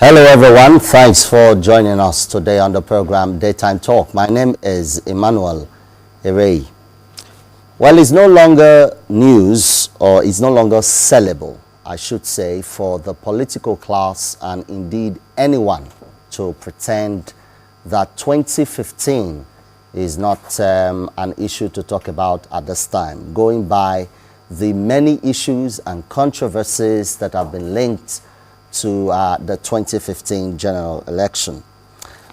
Hello everyone, thanks for joining us today on the program Daytime Talk. My name is Emmanuel Herey. Well, it's no longer news, or it's no longer sellable, I should say, for the political class and indeed anyone to pretend that 2015 is not an issue to talk about at this time, going by the many issues and controversies that have been linked to the 2015 general election.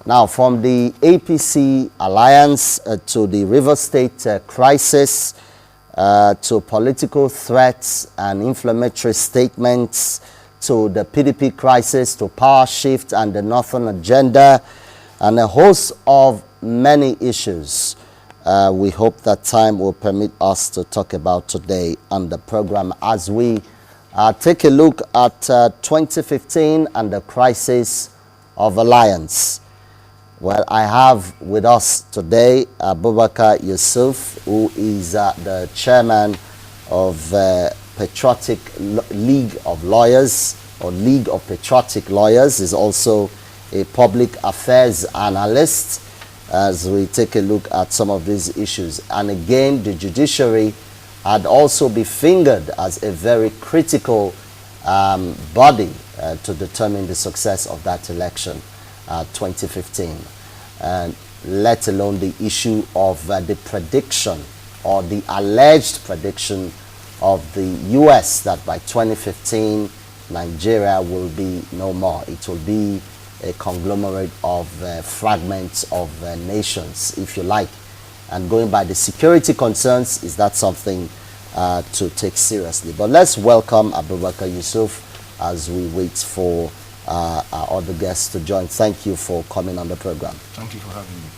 Now, from the APC alliance to the River State crisis, to political threats and inflammatory statements, to the PDP crisis, to power shift and the Northern agenda, and a host of many issues we hope that time will permit us to talk about today on the program as we take a look at 2015 and the crisis of alliance. Well, I have with us today Abubakar Yesufu, who is the chairman of Patriotic League of Lawyers, or League of Patriotic Lawyers. Is also a public affairs analyst as we take a look at some of these issues. And again, the judiciary had also been fingered as a very critical body to determine the success of that election, 2015, and let alone the issue of the prediction or the alleged prediction of the US that by 2015 Nigeria will be no more. It will be a conglomerate of fragments of nations, if you like. And going by the security concerns, is that something to take seriously? But let's welcome Abubakar Yesufu as we wait for our other guests to join. Thank you for coming on the program. Thank you for having me.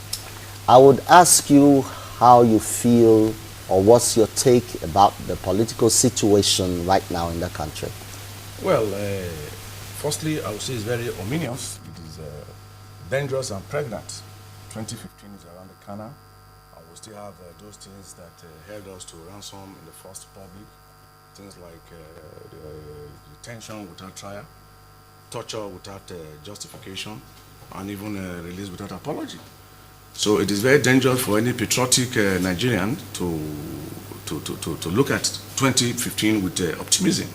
I would ask you how you feel, or what's your take about the political situation right now in the country? Well, firstly, I would say it's very ominous. It is dangerous and pregnant. 2015 is around the corner. We still have those things that held us to ransom in the First Republic, things like detention without trial, torture without justification, and even release without apology. So it is very dangerous for any patriotic Nigerian to look at 2015 with optimism.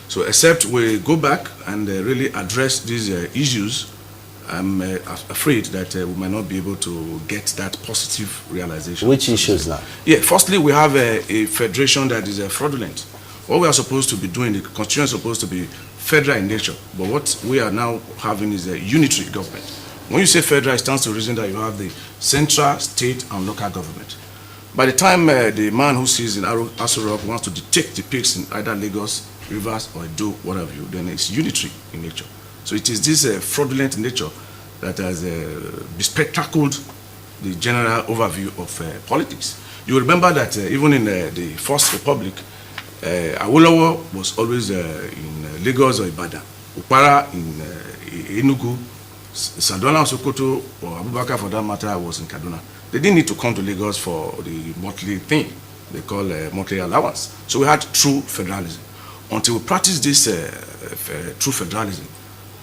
So except we go back and really address these issues, I'm afraid that we might not be able to get that positive realization. Which issues now? Yeah, firstly, we have a federation that is fraudulent. What we are supposed to be doing, the constitution is supposed to be federal in nature, but what we are now having is a unitary government. When you say federal, it stands to reason that you have the central, state, and local government. By the time the man who sits in Aso Rock wants to detect the pigs in either Lagos, Rivers, or Edo, whatever you, then it's unitary in nature. So it is this fraudulent nature that has bespectacled the general overview of politics. You remember that even in the First Republic, Awolowo was always in Lagos or Ibadan, Upara in Enugu, Sadona, Sokoto, or Abubakar for that matter was in Kaduna. They didn't need to come to Lagos for the monthly thing they call monthly allowance. So we had true federalism. Until we practice this true federalism,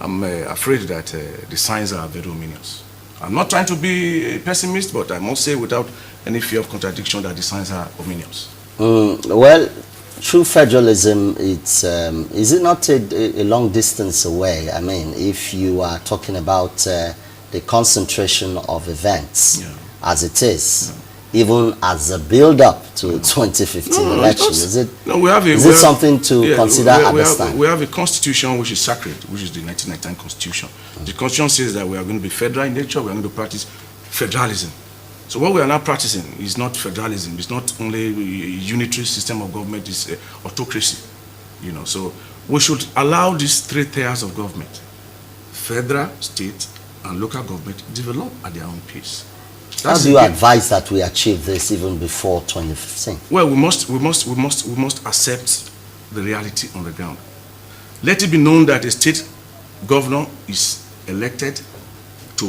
I'm afraid that the signs are very ominous. I'm not trying to be a pessimist, but I must say without any fear of contradiction that the signs are ominous. Well, true federalism, it's, is it not a long distance away? I mean, if you are talking about the concentration of events as it is, even as a build-up to 2015 election, is it something to consider at this time? We have a constitution which is sacred, which is the 1999 constitution. The constitution says that we are going to be federal in nature, we are going to practice federalism. So what we are now practicing is not federalism, it's not only a unitary system of government, it's autocracy. You know, so we should allow these three tiers of government, federal, state, and local government, develop at their own pace. How do you advise that we achieve this even before 2015? Well, we must accept the reality on the ground. Let it be known that a state governor is elected to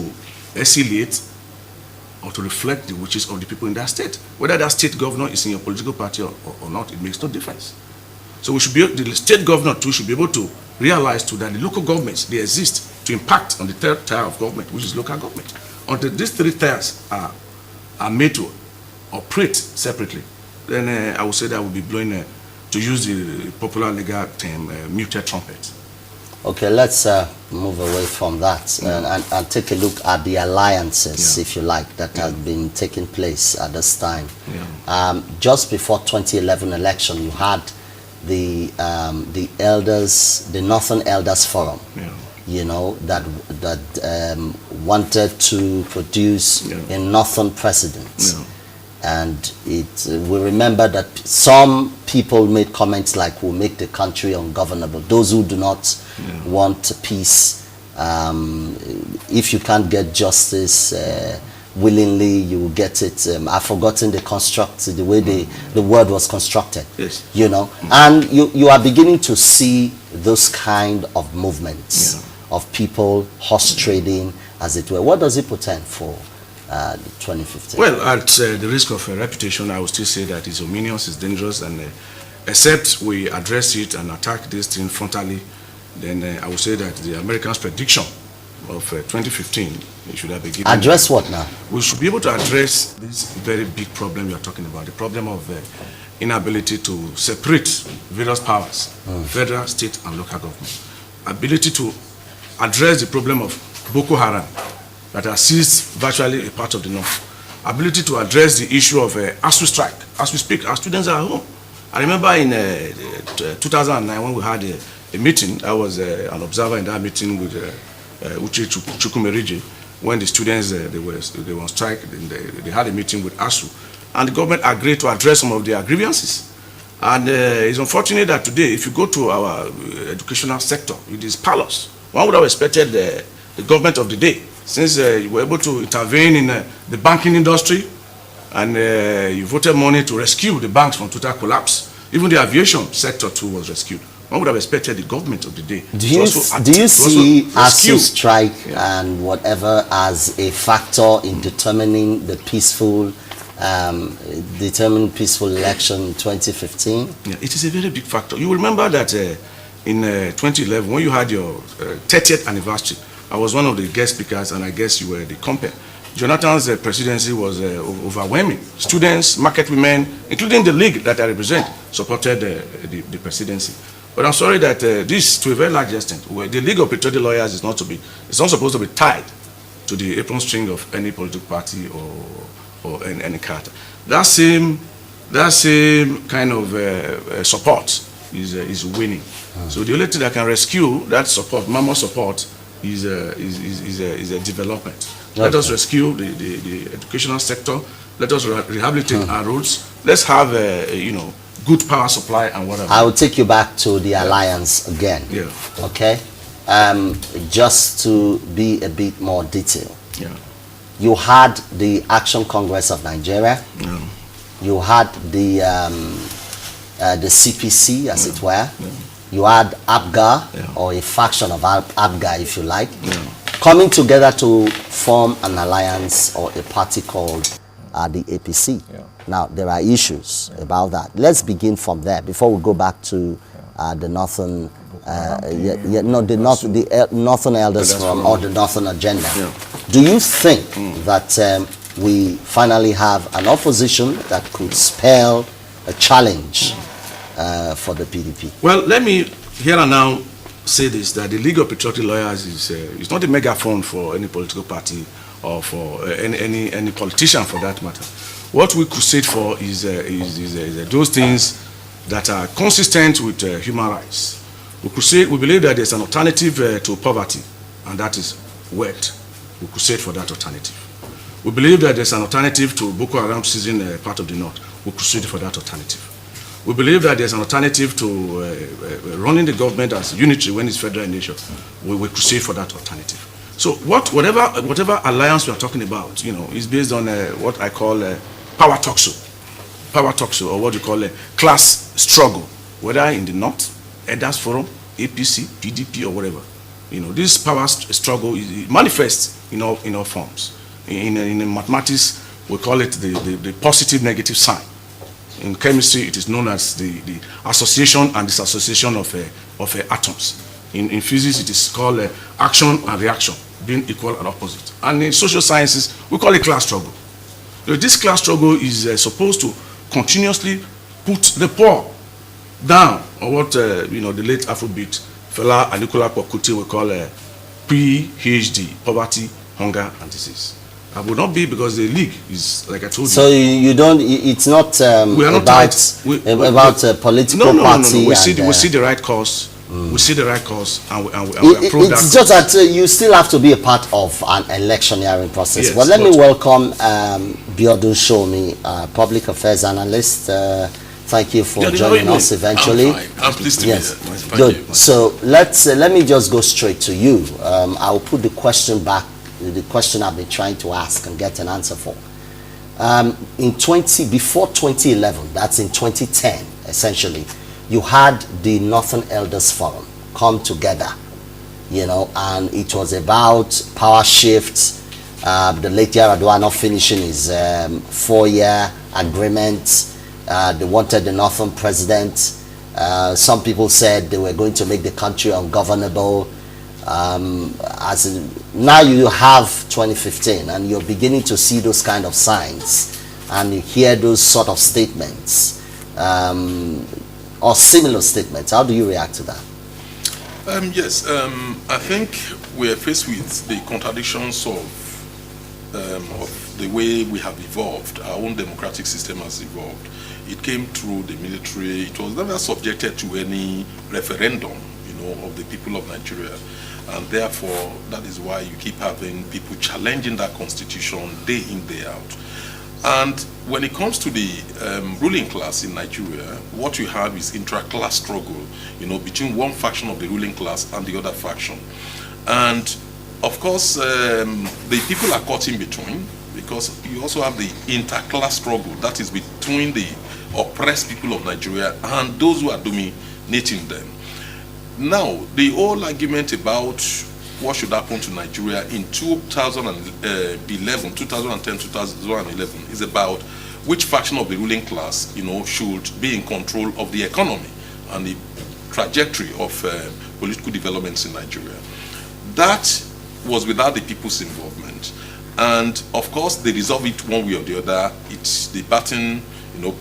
escalate or to reflect the wishes of the people in that state. Whether that state governor is in your political party or not, it makes no difference. So we should be, the state governor too should be able to realize too that the local governments, they exist to impact on the third tier of government, which is local government. Until these three tiers are made to operate separately, then I would say that would be blowing, to use the popular legal term, muted trumpet. Okay, let's move away from that and take a look at the alliances, if you like, that have been taking place at this time. Just before 2011 election, you had the elders, the Northern Elders Forum, you know, that wanted to produce a Northern president. And we remember that some people made comments like, we'll make the country ungovernable. Those who do not want peace, if you can't get justice willingly, you will get it. I've forgotten the construct, the way the word was constructed. You know, and you are beginning to see those kind of movements of people horse trading, as it were. What does it portend for 2015? Well, at the risk of reputation, I would still say that it's ominous, it's dangerous, and except we address it and attack this thing frontally, then I would say that the Americans' prediction of 2015 should have been given. Address what now? We should be able to address this very big problem you are talking about, the problem of inability to separate various powers, federal, state, and local government. Ability to address the problem of Boko Haram, that has seized virtually a part of the north. Ability to address the issue of ASU strike. As we speak, our students are at home. I remember in 2009 when we had a meeting, I was an observer in that meeting with Uche Chukwumerije, when the students they were on strike. They had a meeting with ASU, and the government agreed to address some of their grievances. And it's unfortunate that today, if you go to our educational sector, it is parlous. One would have expected the government of the day, since you were able to intervene in the banking industry, and you voted money to rescue the banks from total collapse. Even the aviation sector too was rescued. One would have expected the government of the day. Do you see ASU strike and whatever as a factor in determining the peaceful election in 2015? Yeah, it is a very big factor. You remember that in 2011, when you had your 30th anniversary, I was one of the guest speakers, and I guess you were the compere. Jonathan's presidency was overwhelming. Students, market women, including the league that I represent, supported the presidency. But I'm sorry that this, to a very large extent, the League of Patriotic Lawyers is not supposed to be tied to the apron string of any political party or any character. That same kind of support is winning. So the only thing that can rescue that support, mammoth support, is a development. Okay. Let us rescue the educational sector. Let us rehabilitate our roads. Let's have good power supply and whatever. I will take you back to the alliance again. Okay. Just to be a bit more detailed. You had the Action Congress of Nigeria. You had the CPC, as it were. You had ABGA, or a faction of ABGA, if you like, coming together to form an alliance or a party called the APC. Now, there are issues about that. Let's begin from there before we go back to the Northern, the Northern Elders Forum or the Northern Agenda. Do you think that we finally have an opposition that could spell a challenge for the PDP? Well, let me here and now say this, that the League of Patriotic Lawyers is not a megaphone for any political party or for any politician for that matter. What we crusade for is those things that are consistent with human rights. We believe that there's an alternative to poverty, and that is wealth. We crusade for that alternative. We believe that there's an alternative to Boko Haram seizing part of the north. We crusade for that alternative. We believe that there's an alternative to running the government as unitary when it's federal in nature. We crusade for that alternative. So whatever alliance we are talking about, is based on what I call power toxo, or what you call a class struggle, whether in the north, Elders Forum, APC, PDP, or whatever. This power struggle manifests in all forms. In mathematics, we call it the positive negative sign. In chemistry, it is known as the association and disassociation of atoms. In physics, it is called action and reaction, being equal and opposite. And in social sciences, we call it class struggle. This class struggle is supposed to continuously put the poor down, or what the late Afrobeat fella Anikula Pokuti will call PHD, poverty, hunger, and disease. I would not be, because the league is, like I told you. So you don't. It's not we are not about a political party. No. We see the right cause. We see the right cause, and we approve that. It's just that you still have to be a part of an electioneering process. Yes, but let me welcome Biodun Shomi, public affairs analyst. Thank you for joining us eventually. I'm pleased to be here. Good. So let me just go straight to you. I will put the question back, the question I've been trying to ask and get an answer for. Before 2011, that's in 2010, essentially, you had the Northern Elders Forum come together, and it was about power shifts. The late Yaradua not finishing his 4-year agreement. They wanted the Northern president. Some people said they were going to make the country ungovernable. Now you have 2015, and you're beginning to see those kind of signs, and you hear those sort of statements, or similar statements. How do you react to that? Yes, I think we are faced with the contradictions of the way we have evolved. Our own democratic system has evolved. It came through the military. It was never subjected to any referendum, of the people of Nigeria. And therefore, that is why you keep having people challenging that constitution day in, day out. And when it comes to the ruling class in Nigeria, what you have is intra-class struggle, between one faction of the ruling class and the other faction. And of course, the people are caught in between, because you also have the inter-class struggle, that is between the oppressed people of Nigeria and those who are dominating them. Now, the whole argument about what should happen to Nigeria in 2010, 2011 is about which faction of the ruling class, should be in control of the economy and the trajectory of political developments in Nigeria. That was without the people's involvement. And of course, they resolve it one way or the other. It's the baton,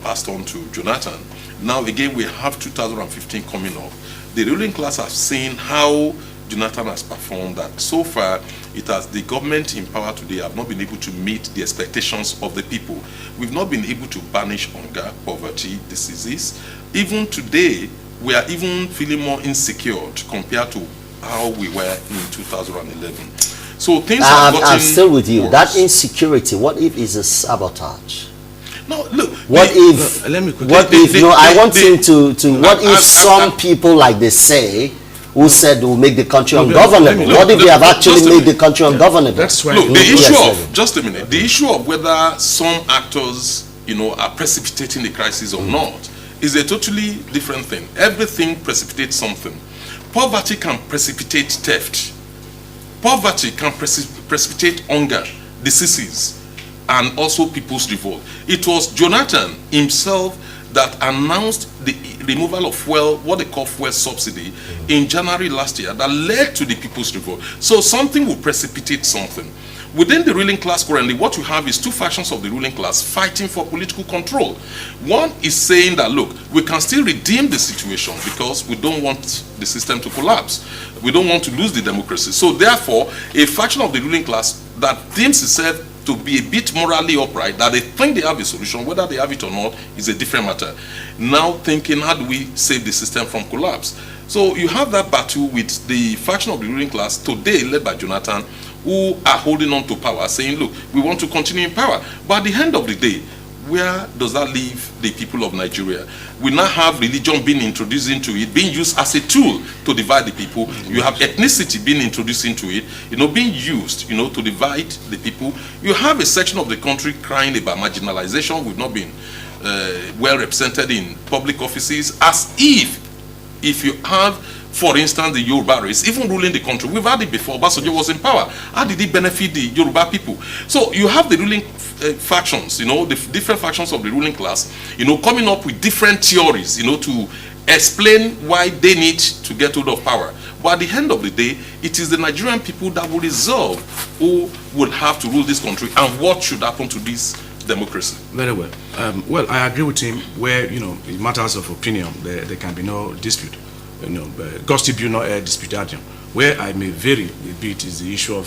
passed on to Jonathan. Now again, we have 2015 coming up. The ruling class have seen how Jonathan has performed, that so far the government in power today have not been able to meet the expectations of the people. We've not been able to banish hunger, poverty, diseases. Even today, we are even feeling more insecure compared to how we were in 2011. So things have gotten I'm still with you. worse. That insecurity, what if is a sabotage? No, look. What if? let me quickly. What if? I want him to. What if some I- people, like they say, who said will make the country No, ungovernable? look, What if they have actually just a made the minute. country ungovernable? That's why. Look, the Yes, issue David. of, just a minute, the issue of whether some actors, are precipitating the crisis or not is a totally different thing. Everything precipitates something. Poverty can precipitate theft. Poverty can precipitate hunger, diseases, and also people's revolt. It was Jonathan himself that announced the removal of fuel, what they call fuel subsidy, in January last year, that led to the people's revolt. So something will precipitate something. Within the ruling class currently, what you have is two factions of the ruling class fighting for political control. One is saying that, look, we can still redeem the situation because we don't want the system to collapse. We don't want to lose the democracy. So therefore, a faction of the ruling class that deems itself to be a bit morally upright, that they think they have a solution, whether they have it or not is a different matter. Now thinking, how do we save the system from collapse? So you have that battle with the faction of the ruling class today led by Jonathan, who are holding on to power, saying, look, we want to continue in power. But at the end of the day, where does that leave the people of Nigeria? We now have religion being introduced into it, being used as a tool to divide the people. You have ethnicity being introduced into it, being used, to divide the people. You have a section of the country crying about marginalization. We've not been well represented in public offices, as if you have, for instance, the Yoruba race, even ruling the country. We've had it before. Obasanjo was in power. How did it benefit the Yoruba people? So you have the ruling factions, the different factions of the ruling class, coming up with different theories, to explain why they need to get hold of power. But at the end of the day, it is the Nigerian people that will resolve who will have to rule this country and what should happen to this democracy. Very well. Well, I agree with him where, in matters of opinion, there can be no dispute. Gossip, disputatium. Where I may vary a bit is the issue of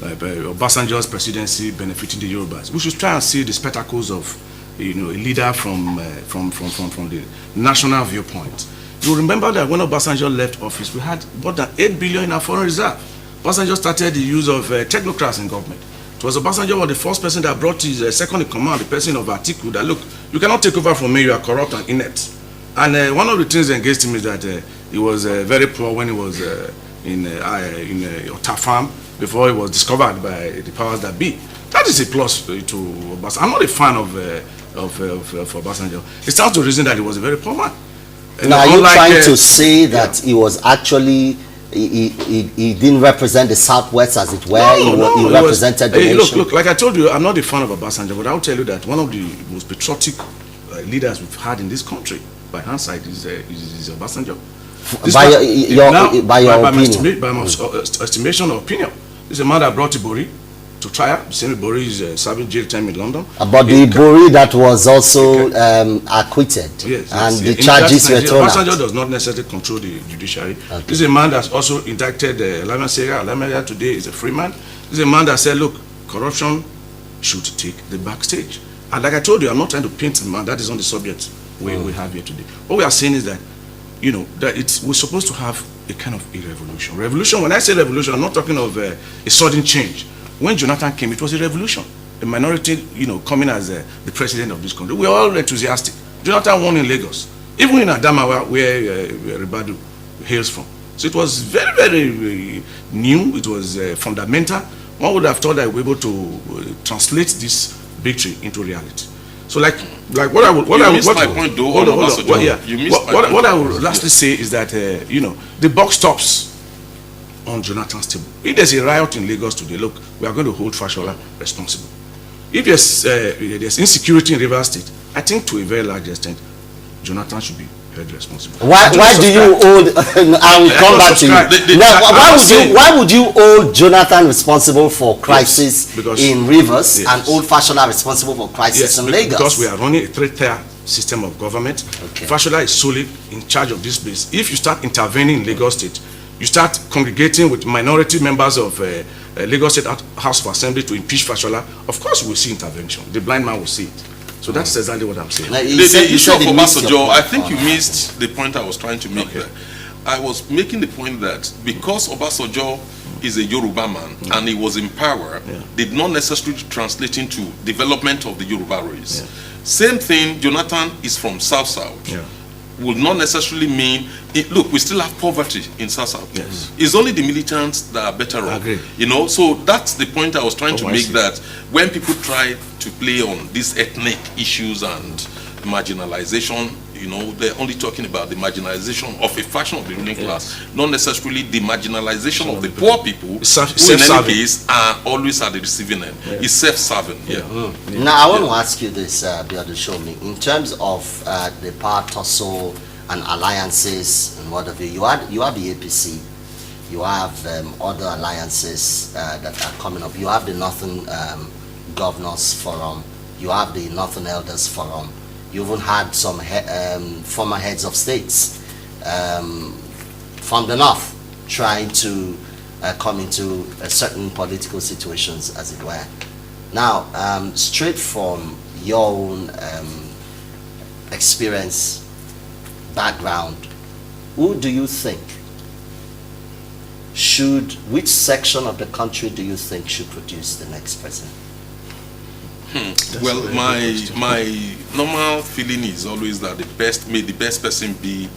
Obasanjo's presidency benefiting the Yorubas. We should try and see the spectacles of, a leader from the national viewpoint. You remember that when Obasanjo left office, we had more than 8 billion in our foreign reserve. Obasanjo started the use of technocrats in government. It was Obasanjo was the first person that brought his second in command, the person of Atiku, that look, you cannot take over from me, you are corrupt and inept. And one of the things against him is that he was very poor when he was in Otafam before he was discovered by the powers that be. That is a plus to Obasanjo. I'm not a fan of Obasanjo. It stands to reason that he was a very poor man. Now, are you trying to say that he was actually, he didn't represent the Southwest, as it were? No, he represented the nation? Look, like I told you, I'm not a fan of Obasanjo, but I'll tell you that one of the most patriotic leaders we've had in this country, by hindsight, is Obasanjo. By my estimation or opinion, this is a man that brought Ibori to trial. The same Ibori is serving jail time in London. But the Ibori that was also acquitted, yes, and the charges were thrown out. Obasanjo does not necessarily control the judiciary. Okay. This is a man that's also indicted Lamin Sega today is a free man. This is a man that said, look, corruption should take the backstage. And like I told you, I'm not trying to paint the man. That is on the subject we have here today. What we are saying is that, that we're supposed to have a kind of a revolution. Revolution, when I say revolution, I'm not talking of a sudden change. When Jonathan came, it was a revolution. A minority, coming as the president of this country. We are all enthusiastic. Jonathan won in Lagos, even in Adamawa, where Ribadu hails from. So it was very, very new. It was fundamental. One would have thought that we were able to translate this victory into reality. So, like what I would, You missed my point, what I would lastly say is that the buck stops on Jonathan's table. If there's a riot in Lagos today, look, we are going to hold Fashola responsible. If there's insecurity in Rivers State, I think to a very large extent, Jonathan should be held responsible. Why do you hold? I will come back to you. Now, why would you hold Jonathan responsible for crisis in Rivers and hold Fashola responsible for crisis in Lagos? Because we are running a three-tier system of government. Okay. Fashola is solely in charge of this place. If you start intervening in Lagos State, you start congregating with minority members of Lagos State House of Assembly to impeach Fashola, of course we will see intervention. The blind man will see it. So that's exactly what I'm saying. Like the issue of Obasanjo, I think you missed the point I was trying to make there. I was making the point that because Obasanjo is a Yoruba man and he was in power, did not necessarily translate into development of the Yoruba race. Same thing, Jonathan is from South-South. Would not necessarily mean look, we still have poverty in South. Yes. It's only the militants that are better off. So that's the point I was trying to make, that when people try to play on these ethnic issues and marginalization, they're only talking about the marginalization of a faction of the ruling class, not necessarily the marginalization of the poor people, who in any case are always at the receiving end. It's self-serving. Now, I want to ask you this, Biadu Shomi, in terms of the power tussle and alliances and whatever. You have the APC, you have other alliances that are coming up. You have the Northern Governors Forum, you have the Northern Elders Forum. You even had some former heads of states from the north trying to come into certain political situations, as it were. Now, straight from your own experience, background, who do you think which section of the country do you think should produce the next president? Well, my normal feeling is always that may the best person be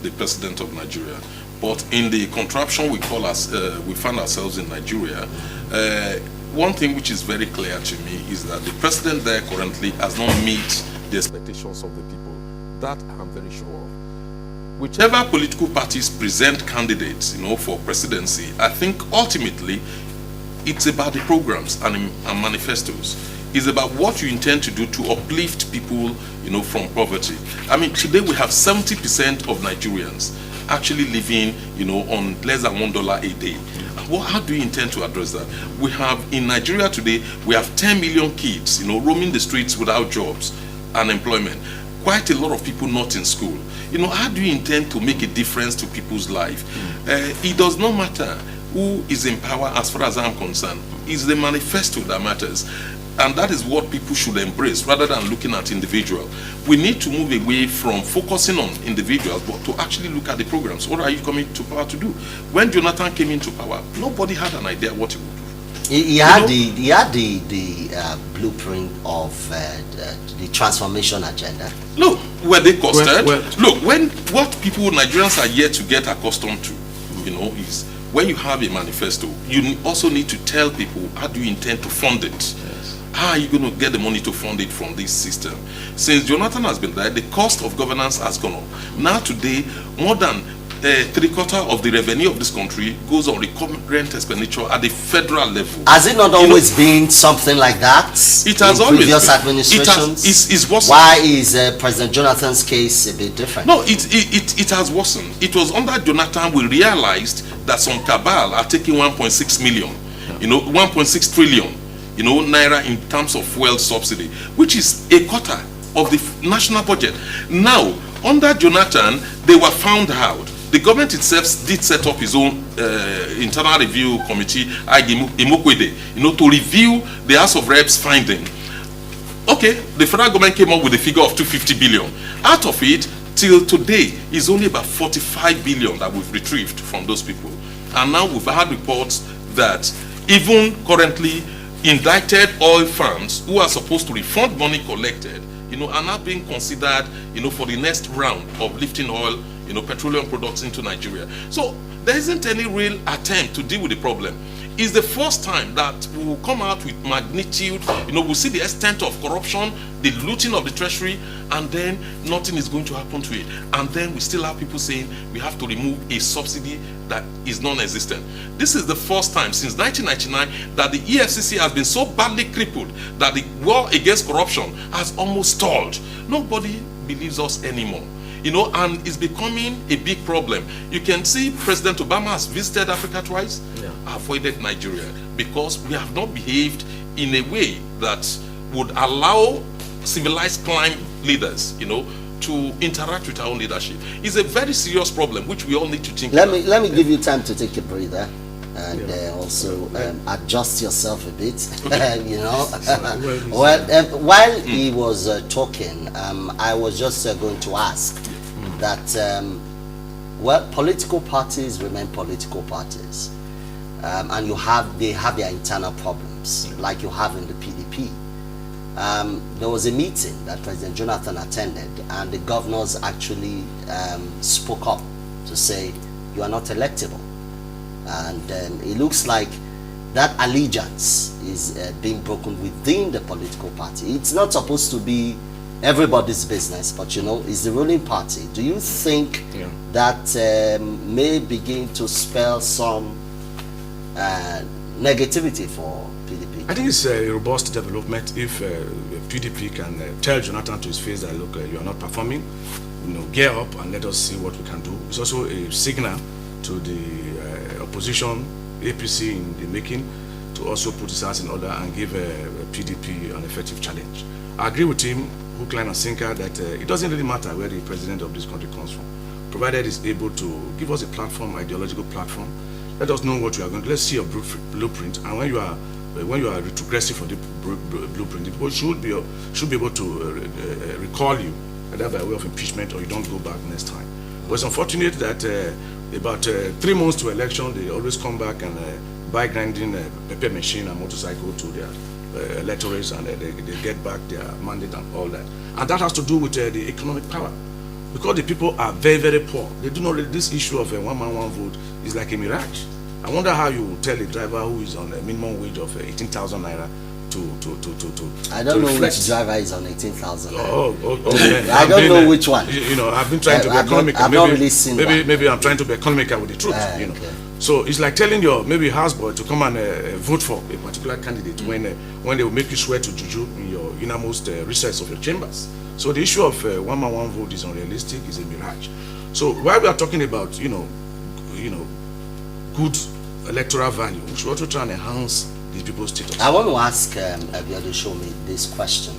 the president of Nigeria. But in the contraption we find ourselves in Nigeria, one thing which is very clear to me is that the president there currently has not met the expectations of the people. That I'm very sure of. Whichever political parties present candidates, for presidency, I think ultimately it's about the programs and manifestos. It's about what you intend to do to uplift people, from poverty. I mean, today we have 70% of Nigerians actually living, on less than $1 a day. Well, how do you intend to address that? We have, in Nigeria today, we have 10 million kids, roaming the streets without jobs and employment. Quite a lot of people not in school. How do you intend to make a difference to people's life? It does not matter who is in power as far as I'm concerned. It's the manifesto that matters. And that is what people should embrace rather than looking at individual. We need to move away from focusing on individuals, but to actually look at the programs. What are you coming to power to do? When Jonathan came into power, nobody had an idea what he would do. He had the blueprint of the transformation agenda. Look, were they costed? Look, what people, Nigerians, are yet to get accustomed to, is when you have a manifesto, you also need to tell people how do you intend to fund it. Yes. How are you going to get the money to fund it from this system? Since Jonathan has been there, the cost of governance has gone up. Now today, more than 3/4 of the revenue of this country goes on recurrent expenditure at the federal level. Has it not always been something like that? It has always previous been. administrations. It's worsened. Why is President Jonathan's case a bit different? No, it has worsened. It was under Jonathan we realized that some cabal are taking 1.6 million, 1.6 trillion, naira in terms of fuel subsidy, which is a quarter of the national budget. Now, under Jonathan, they were found out. The government itself did set up its own internal review committee, Imokwede, to review the House of Reps finding. Okay, the federal government came up with a figure of 250 billion. Out of it, till today, is only about 45 billion that we've retrieved from those people. And now we've had reports that even currently indicted oil firms who are supposed to refund money collected, are now being considered, for the next round of lifting oil, petroleum products into Nigeria. So there isn't any real attempt to deal with the problem. It's the first time that we will come out with magnitude, we'll see the extent of corruption, the looting of the treasury, and then nothing is going to happen to it. And then we still have people saying we have to remove a subsidy that is non-existent. This is the first time since 1999 that the EFCC has been so badly crippled that the war against corruption has almost stalled. Nobody believes us anymore. And it's becoming a big problem. You can see President Obama has visited Africa twice, avoided Nigeria, because we have not behaved in a way that would allow civilized climate leaders, to interact with our own leadership. It's a very serious problem which we all need to think about. Let me give you time to take a breather and also adjust yourself a bit. While he was talking, I was just going to ask that political parties remain political parties, and they have their internal problems like you have in the PDP. There was a meeting that President Jonathan attended, and the governors actually spoke up to say you are not electable. And it looks like that allegiance is being broken within the political party. It's not supposed to be everybody's business, but it's the ruling party. Do you think that may begin to spell some negativity for PDP? I think it's a robust development if PDP can tell Jonathan to his face that, look, you are not performing, gear up and let us see what we can do. It's also a signal to the opposition, APC in the making, to also put his house in order and give PDP an effective challenge. I agree with him, hook, line and sinker, that it doesn't really matter where the president of this country comes from, provided he's able to give us a platform, ideological platform. Let us know what we are going to. Let's see your blueprint, and when you are retrogressive for the blueprint, the people should be able to recall you, either by way of impeachment or you don't go back next time. But it's unfortunate that about 3 months to election, they always come back and buy grinding paper machine and motorcycle to their electorates, and they get back their mandate and all that. And that has to do with the economic power. Because the people are very, very poor. They do not really, this issue of a one man, one vote is like a mirage. I wonder how you tell a driver who is on a minimum wage of 18,000 naira to I don't know which driver is on 18,000. Okay. I don't know which one. I've been trying to be economical. I've not really seen maybe I'm trying to be economical with the truth. Okay. So it's like telling your maybe houseboy to come and vote for a particular candidate when they will make you swear to juju in your innermost recess of your chambers. So the issue of one man one vote is unrealistic, is a mirage. So while we are talking about good electoral value, we should also try and enhance these people's status. I want to ask Abiodun Shomi this question.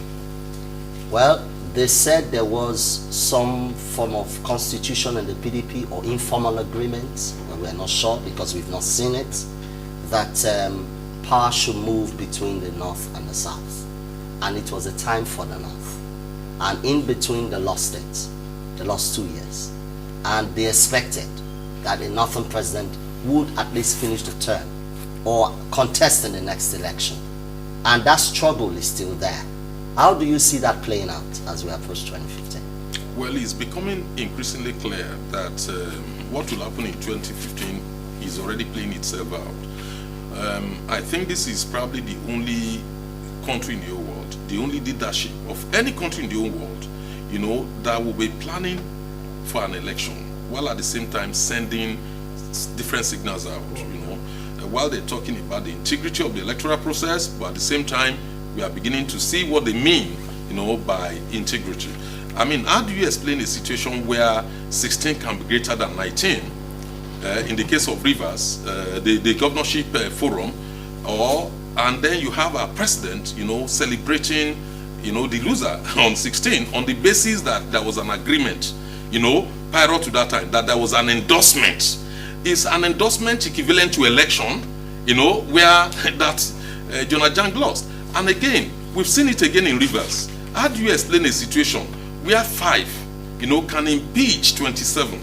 Well, they said there was some form of constitution in the PDP or informal agreement, and we're not sure because we've not seen it, that power should move between the North and the South. And it was a time for the North. And in between, they lost it. They lost 2 years. And they expected that a Northern president would at least finish the term or contest in the next election. And that struggle is still there. How do you see that playing out as we approach 2015? Well, it's becoming increasingly clear that what will happen in 2015 is already playing itself out. I think this is probably the only country in the whole world, the only leadership of any country in the whole world, that will be planning for an election while at the same time sending different signals out, while they're talking about the integrity of the electoral process, but at the same time, we are beginning to see what they mean, by integrity. I mean, how do you explain a situation where 16 can be greater than 19? In the case of Rivers, the governorship forum, and then you have a president, celebrating, the loser on 16 on the basis that there was an agreement, prior to that time, that there was an endorsement. Is an endorsement equivalent to election, where that Jonah Jang lost? And again, we've seen it again in Rivers. How do you explain a situation where 5, can impeach 27?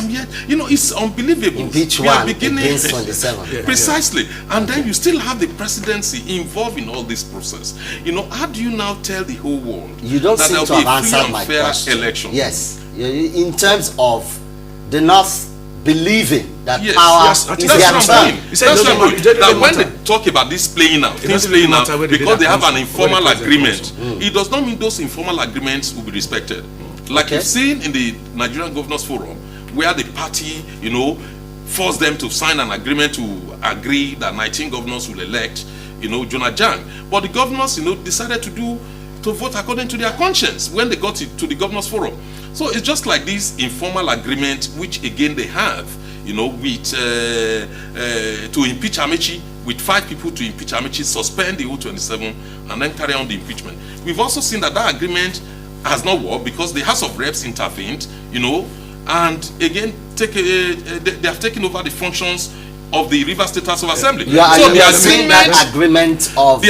Yet, it's unbelievable. Impeach one against 27. Precisely. And then you still have the presidency involved in all this process. How do you now tell the whole world you don't that seem there will to have be a free answered and my fair question. election? Yes. In terms of the North believing that Yes, power yes, is that's their what turn. I'm saying. That's what I'm saying. That when they talk about this playing out, things playing out, because they have an informal agreement, it does not mean those informal agreements will be respected. Like you've seen in the Nigerian Governors Forum, where the party, forced them to sign an agreement to agree that 19 governors will elect, Jonah Jang. But the governors, decided to vote according to their conscience when they got to the Governors Forum. So it's just like this informal agreement, which again they have, with to impeach Amechi, with 5 people to impeach Amechi, suspend the O27, and then carry on the impeachment. We've also seen that agreement has not worked because the House of Reps intervened, and again they have taken over the functions of the River State House of Assembly. Yeah, so the agreement of the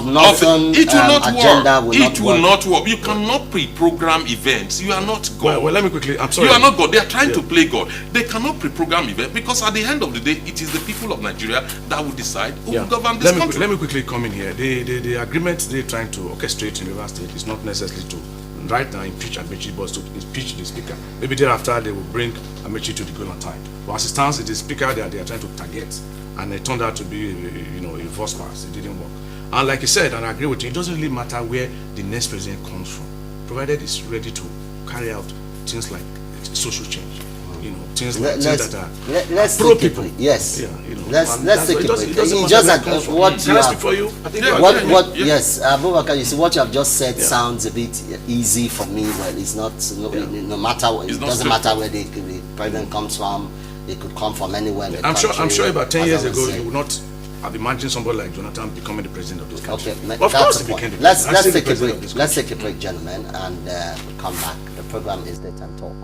Northern agenda will not work. You cannot pre-program events. You are not God. Well, let me quickly. I'm sorry. You are not God. They are trying to play God. They cannot pre-program events because at the end of the day, it is the people of Nigeria that will decide who will govern this country. Let me quickly come in here. The agreement they're trying to orchestrate in River State is not necessarily to right now impeach Amechi, but to impeach the speaker. Maybe thereafter they will bring Amechi to the goal on time. But as it stands, it is the speaker that they are trying to target, and it turned out to be a false pass. It didn't work. And like you said, and I agree with you, it doesn't really matter where the next president comes from, provided it's ready to carry out things like social change. Things that are pro people. Yes. Yeah, let's take it. It's just that what you have. Yes, Abubakar, you see what you have just said sounds a bit easy for me. Well, it's not. No matter. It doesn't matter where the president comes from. It could come from anywhere. I'm sure about 10 years ago you would not have imagined somebody like Jonathan becoming the president of this country. Okay, of course he became the president. Let's take a break. Let's take a break, gentlemen, and we'll come back. The program is Daytime Talk.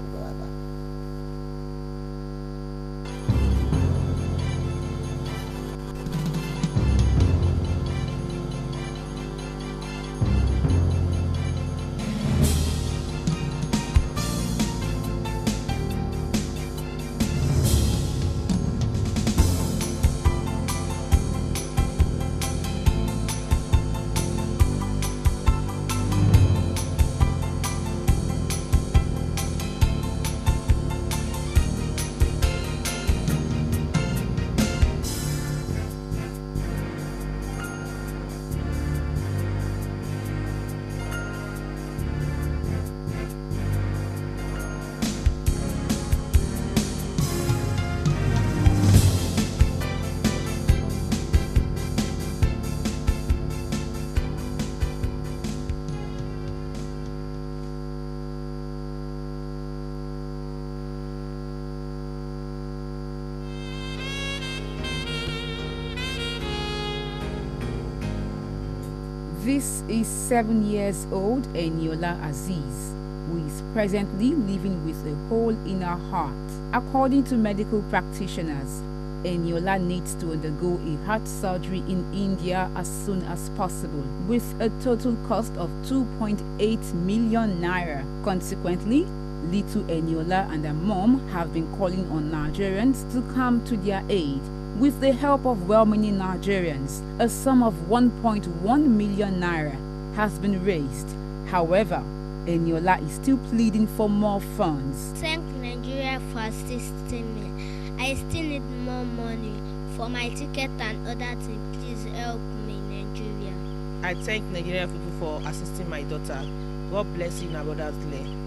This is 7-year-old Eniola Aziz, who is presently living with a hole in her heart. According to medical practitioners, Eniola needs to undergo a heart surgery in India as soon as possible, with a total cost of 2.8 million naira. Consequently, little Eniola and her mom have been calling on Nigerians to come to their aid. With the help of well-meaning Nigerians, a sum of 1.1 million naira has been raised. However, Eniola is still pleading for more funds. Thank Nigeria for assisting me. I still need more money for my ticket and other things. Please help me, Nigeria. I thank Nigerian people for assisting my daughter. God bless you in abundantly.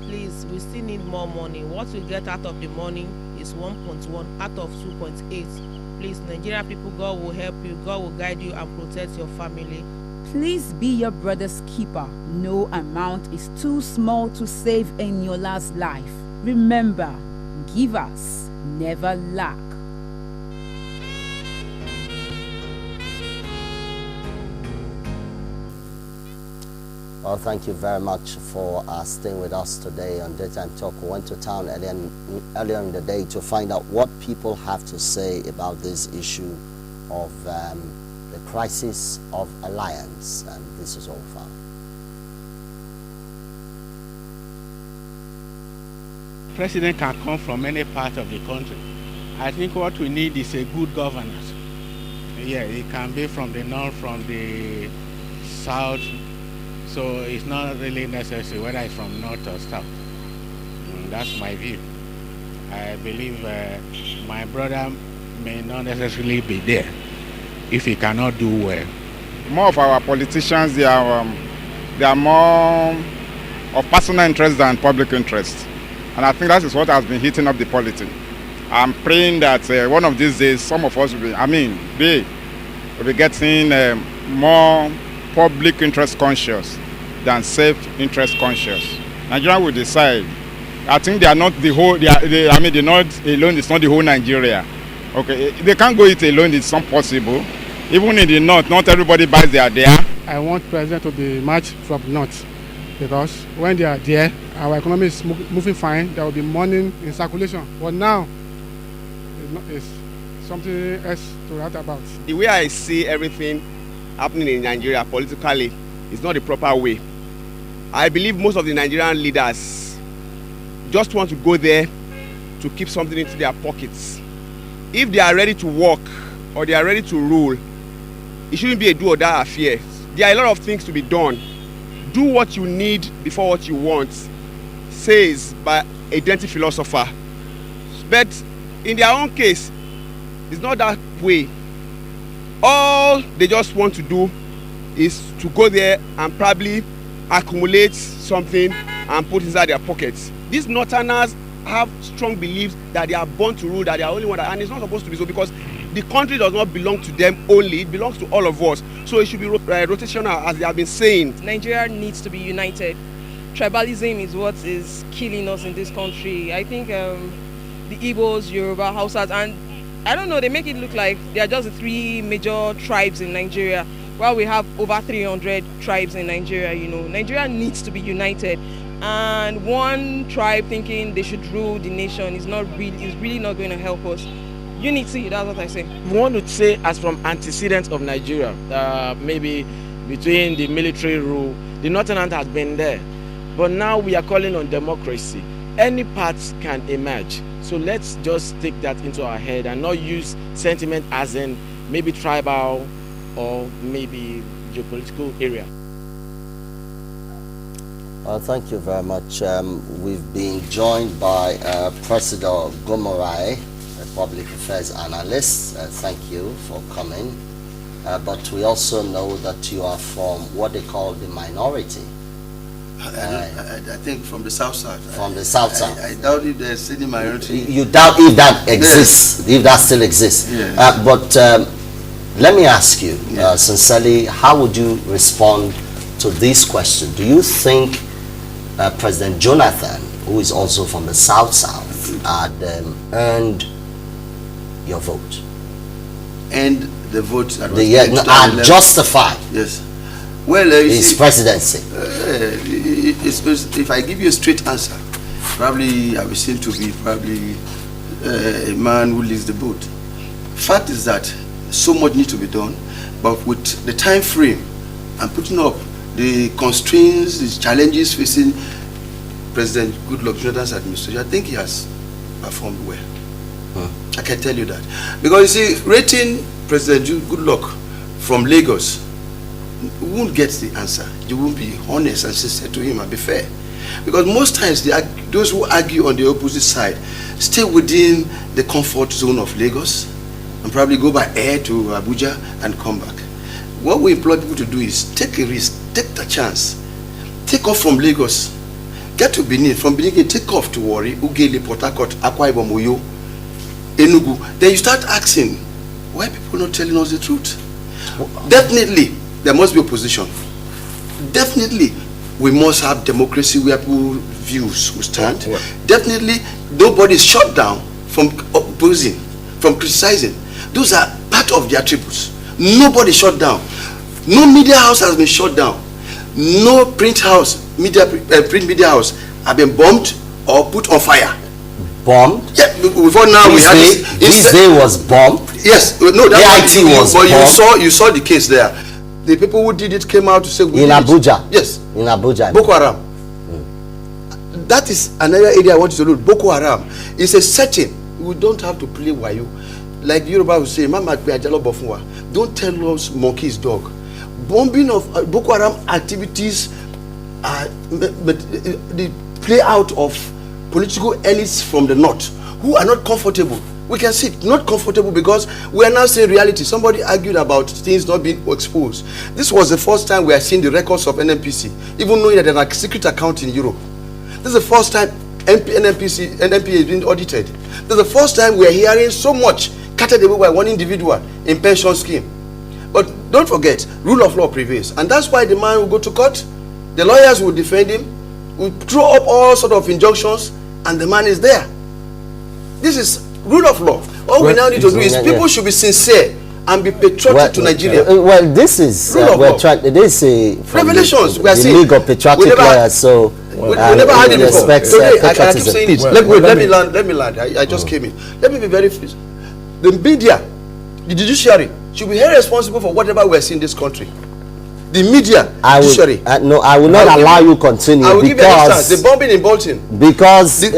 Please, we still need more money. What we get out of the money is 1.1 out of 2.8. Please, Nigerian people, God will help you. God will guide you and protect your family. Please be your brother's keeper. No amount is too small to save Eniola's life. Remember, givers never lack. Well, thank you very much for staying with us today on Daytime Talk. We went to town earlier in the day to find out what people have to say about this issue of the crisis of alliance, and this is all found. President can come from any part of the country. I think what we need is a good governance. Yeah, it can be from the north, from the south, so it's not really necessary whether it's from north or south. That's my view. I believe my brother may not necessarily be there if he cannot do well. More of our politicians, they are more of personal interest than public interest. And I think that is what has been heating up the politics. I'm praying that one of these days, some of us will be getting more public interest conscious than self-interest conscious. Nigeria will decide. I think they are not the whole, they're not alone, it's not the whole Nigeria. Okay, they can't go it alone, it's not possible. Even in the north, not everybody buys their there. I want president to be marched from the north, because when they are there, our economy is moving fine, there will be money in circulation. But now, it's something else to write about. The way I see everything happening in Nigeria politically is not the proper way. I believe most of the Nigerian leaders just want to go there to keep something into their pockets. If they are ready to work or they are ready to rule, it shouldn't be a do or die affair. There are a lot of things to be done. Do what you need before what you want, says by a dainty philosopher. But in their own case, it's not that way. All they just want to do is to go there and probably accumulate something and put inside their pockets. These northerners have strong beliefs that they are born to rule, that they are only one, and it's not supposed to be so, because the country does not belong to them only, it belongs to all of us. So it should be rotational, as they have been saying. Nigeria needs to be united. Tribalism is what is killing us in this country. I think the Igbos, Yoruba, Hausas, and I don't know, they make it look like they are just the 3 major tribes in Nigeria, while we have over 300 tribes in Nigeria. You know, Nigeria needs to be united, and one tribe thinking they should rule the nation is really not going to help us. Unity, that's what I say. We want to say, as from antecedents of Nigeria, maybe between the military rule, the northern has been there, but now we are calling on democracy. Any paths can emerge, so let's just take that into our head and not use sentiment as in maybe tribal or maybe geopolitical area. Well, thank you very much. We've been joined by President Gomorai, a public affairs analyst. Thank you for coming. But we also know that you are from what they call the minority. I think from the south side. From the south side. I doubt if there's any minority. You doubt if that exists, if that still exists. Yes. But let me ask you, sincerely, how would you respond to this question? Do you think President Jonathan, who is also from the south had earned your vote? And the vote that was are justified? Yes. Well, his presidency? If I give you a straight answer, probably I will seem to be probably a man who leads the boat. Fact is that so much needs to be done, but with the time frame and putting up the constraints, the challenges facing President Goodluck Jonathan's administration, I think he has performed well. I can tell you that. Because you see, rating President Goodluck from Lagos, you won't get the answer. You won't be honest and sincere to him and be fair. Because most times those who argue on the opposite side stay within the comfort zone of Lagos and probably go by air to Abuja and come back. What we implore people to do is take a risk, take the chance, take off from Lagos, get to Benin, from Benin take off to Warri, Ugele, Port Harcourt, Akwa Ibom, Oyo, Enugu. Then you start asking, why people not telling us the truth? Definitely, there must be opposition. Definitely, we must have democracy where people's views will stand. Definitely, nobody is shut down from opposing, from criticizing. Those are part of the attributes. Nobody shut down. No media house has been shut down. No print media house have been bombed or put on fire. Bombed? Yeah, before now we had this day was bombed. Yes, no, that's the IT was bombed. But you saw the case there. The people who did it came out to say in Abuja. Yes, in Abuja. Boko Haram. That is another area I want you to look. Boko Haram is a setting. We don't have to play wayo. Like Yoruba will say, Mama don't tell us monkey's dog. Bombing of Boko Haram activities are the play out of political elites from the north who are not comfortable. We can see it, not comfortable because we are now seeing reality. Somebody argued about things not being exposed. This was the first time we are seeing the records of NNPC, even knowing that there are secret accounts in Europe. This is the first time NNPA is being audited. This is the first time we are hearing so much carted away by one individual in pension scheme. But don't forget, rule of law prevails. And that's why the man will go to court, the lawyers will defend him, will throw up all sort of injunctions, and the man is there. This is rule of law. All we now need to do is people should be sincere and be patriotic to Nigeria. Well, this is this is from revelations. The League of Patriotic Lawyers. So we never had it before. Today, I keep saying it. Let me land. I just came in. Let me be very clear. The media, the judiciary, should be held responsible for whatever we are seeing in this country. The media, judiciary. No, I will not allow you continue. I will give you an instance. The bombing in Bolton. Because we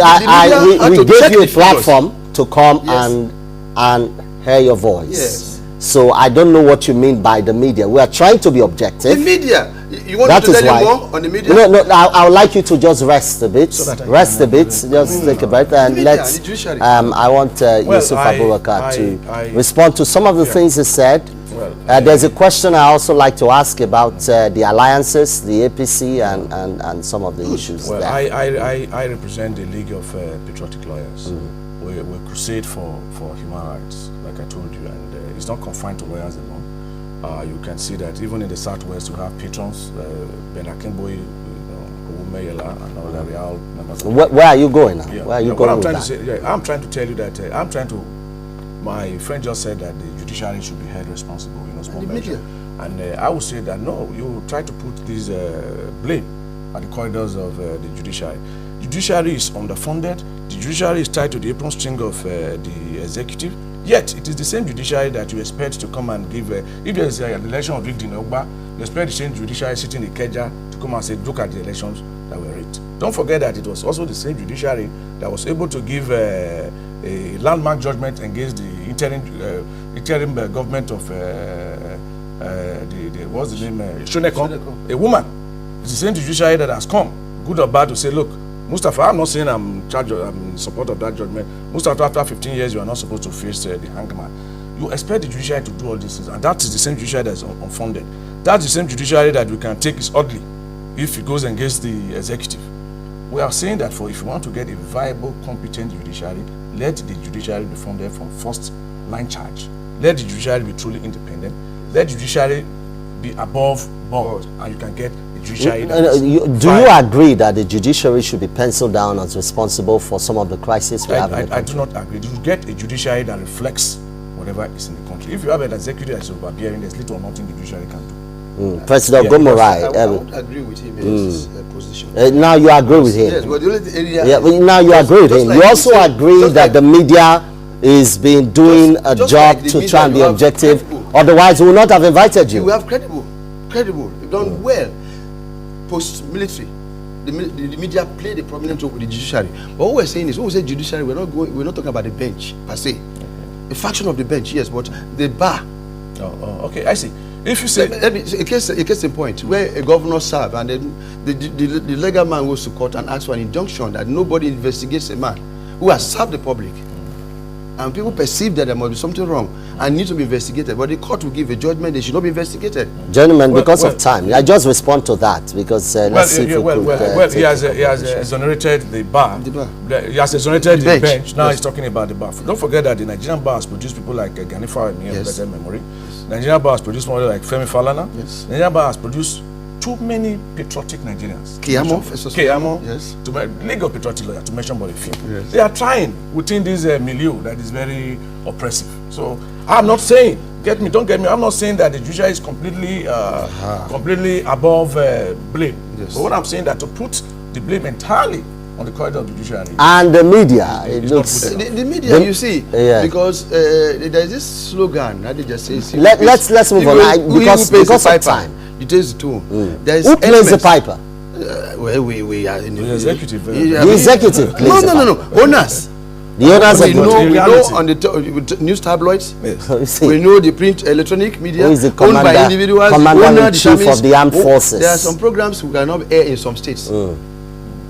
gave you a platform to come and hear your voice. Yes. So I don't know what you mean by the media. We are trying to be objective. The media. You want to tell you more on the media? No, I would like you to just rest a bit. Just take a breath and let's. I want Yesufu Abubakar to respond to some of the things he said. There's a question I also like to ask about the alliances, the APC, and some of the issues there. I represent the League of Patriotic Lawyers. We crusade for human rights, like I told you, and it's not confined to lawyers alone. You can see that even in the Southwest, we have patrons, Ben Akinboy, Mayela, and all the real members. Where are you going now? Yeah. Where are you going I'm with trying that? to say, I'm trying to tell you that my friend just said that the judiciary should be held responsible, small measure. And I would say that no, you try to put this blame at the corridors of the judiciary. Judiciary is underfunded. The judiciary is tied to the apron string of the executive. Yet, it is the same judiciary that you expect to come and give, if there is an election rigged in Ogba, you expect the same judiciary sitting in Ikeja to come and say, look at the elections that were rigged. Don't forget that it was also the same judiciary that was able to give a landmark judgment against the interim government of, what's the name, Shoneko, a woman. It's the same judiciary that has come, good or bad, to say, look, Mustafa, I'm not saying I'm in support of that judgment. Mustafa, after 15 years, you are not supposed to face the hangman. You expect the judiciary to do all these things, and that is the same judiciary that is unfunded. That's the same judiciary that we can take is ugly if it goes against the executive. We are saying that if you want to get a viable, competent judiciary, let the judiciary be funded from first line charge. Let the judiciary be truly independent. Let the judiciary be above board, and you can get do you agree that the judiciary should be penciled down as responsible for some of the crises we have in the country? I do not agree. You get a judiciary that reflects whatever is in the country. If you have an executive that is overbearing, there's little or nothing the judiciary can do. President Gomorai. I won't agree with him in his position. Now you agree with him. Yes, but the only area. Yeah, but now you agree with him. Like You also agree that the media is been doing a just job like the to media, try and be you have objective. credible. Otherwise, we would not have invited you. We have credible. You've done well. Post-military, the media played a prominent role with the judiciary. But what we're saying is, when we say judiciary, we're not talking about the bench per se. A faction of the bench, yes, but the bar. Okay, I see. If you say a case in point where a governor served and then the legal man goes to court and asks for an injunction that nobody investigates a man who has served the public, and people perceive that there must be something wrong and need to be investigated, but the court will give a judgment they should not be investigated. Gentlemen, because of time, I just respond to that because let's see if we could. He has exonerated the bar. He has exonerated the bench. Now he's talking about the bar. Don't forget that the Nigerian bar has produced people like Ganifa and blessed memory. Nigerian bar has produced more like Femi Falana. Yes. Nigerian bar has produced too many patriotic Nigerians. Keyamo, yes. League of Patriotic Lawyers, to mention but a few. Yes. They are trying within this milieu that is very oppressive. So I'm not saying, don't get me, I'm not saying that the judiciary is completely completely above blame. Yes. But what I'm saying that to put the blame entirely on the corridor of the judiciary. And the media, it looks... The media, you see, because there's this slogan that they just say... Let's move on, because of time. You taste the tone. Who plays the piper? Well, we are in the executive. The executive plays the piper. No. Owners. The owners we know on the news tabloids. Yes. We know the print electronic media. Who is the owned by commander, individuals. commander-in-chief of the armed forces? There are some programs who cannot air in some states.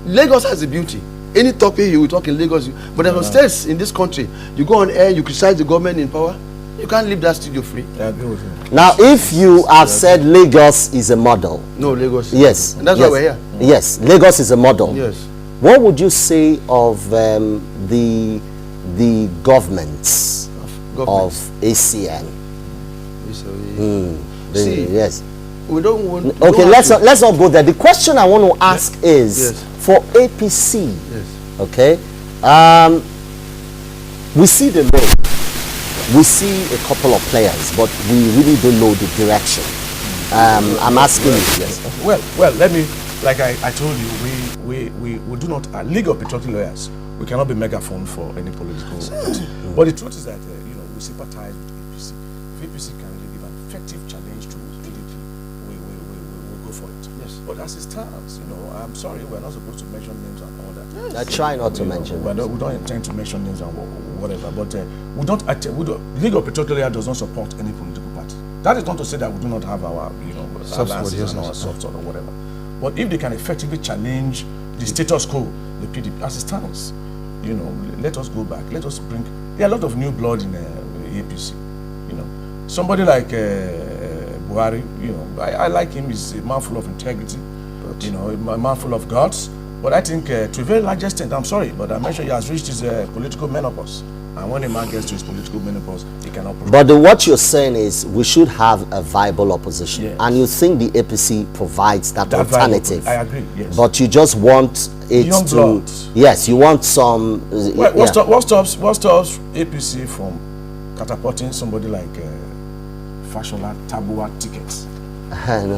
Lagos has the beauty. Any topic you will talk in Lagos, but there are states in this country. You go on air, you criticize the government in power. You can't leave that studio free. I agree with you. Now, if you have said Lagos is a model. No, Lagos. Yes. And that's why we're here. Yes, Lagos is a model. Yes. What would you say of the governments of ACN? See, yes. We don't want. Okay, let's not go there. The question I want to ask is for APC. Yes. Okay. We see the name. We see a couple of players, but we really don't know the direction. I'm asking you. Yes. Well, let me, like I told you, we do not, League of Patriotic Lawyers, we cannot be megaphone for any political party. But the truth is that, we sympathize with APC. If APC can really give an effective challenge to PDP, we'll go for it. Yes. But as it stands, I'm sorry, we're not supposed to mention names and all that. I try not to mention names. We don't intend to mention names and whatever, but League of Patriotic Lawyers does not support any political party. That is not to say that we do not have our, alliances and our soft or whatever. But if they can effectively challenge the status quo, the PDP, as it stands, let us go back. Let us bring. There are a lot of new blood in the APC. Somebody like Buhari. I like him. He's a man full of integrity. But, a man full of guts. But I think to a very large extent, I'm sorry, but I'm sure he has reached his political menopause. And when a man gets to his political menopause, he cannot progress. But what you're saying is we should have a viable opposition. Yes. And you think the APC provides that alternative. Viable. I agree, yes. But you just want it young to... blood. Yes, you want some... What stops APC from catapulting somebody like Fashola Tabua tickets? I'm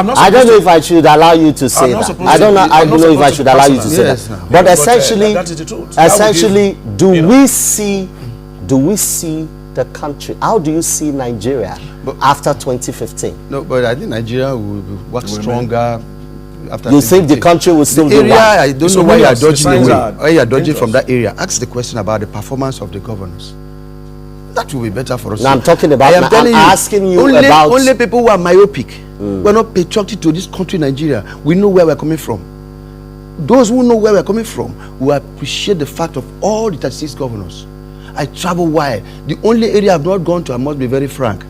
not. I don't know if I should allow you to say that. I don't know. I don't know if I should allow you to say that. But essentially, that is the truth. Essentially, do we see the country? How do you see Nigeria after 2015? No, but I think Nigeria will work stronger. After you think the country will still be right? I don't know why you are dodging away. Why you are dodging from that area? Ask the question about the performance of the governors. That will be better for us. No, I'm talking about. I'm asking you about only people who are myopic. We're not patriotic to this country, Nigeria. We know where we're coming from. Those who know where we're coming from will appreciate the fact of all the 36 governors. I travel wide. The only area I've not gone to, I must be very frank,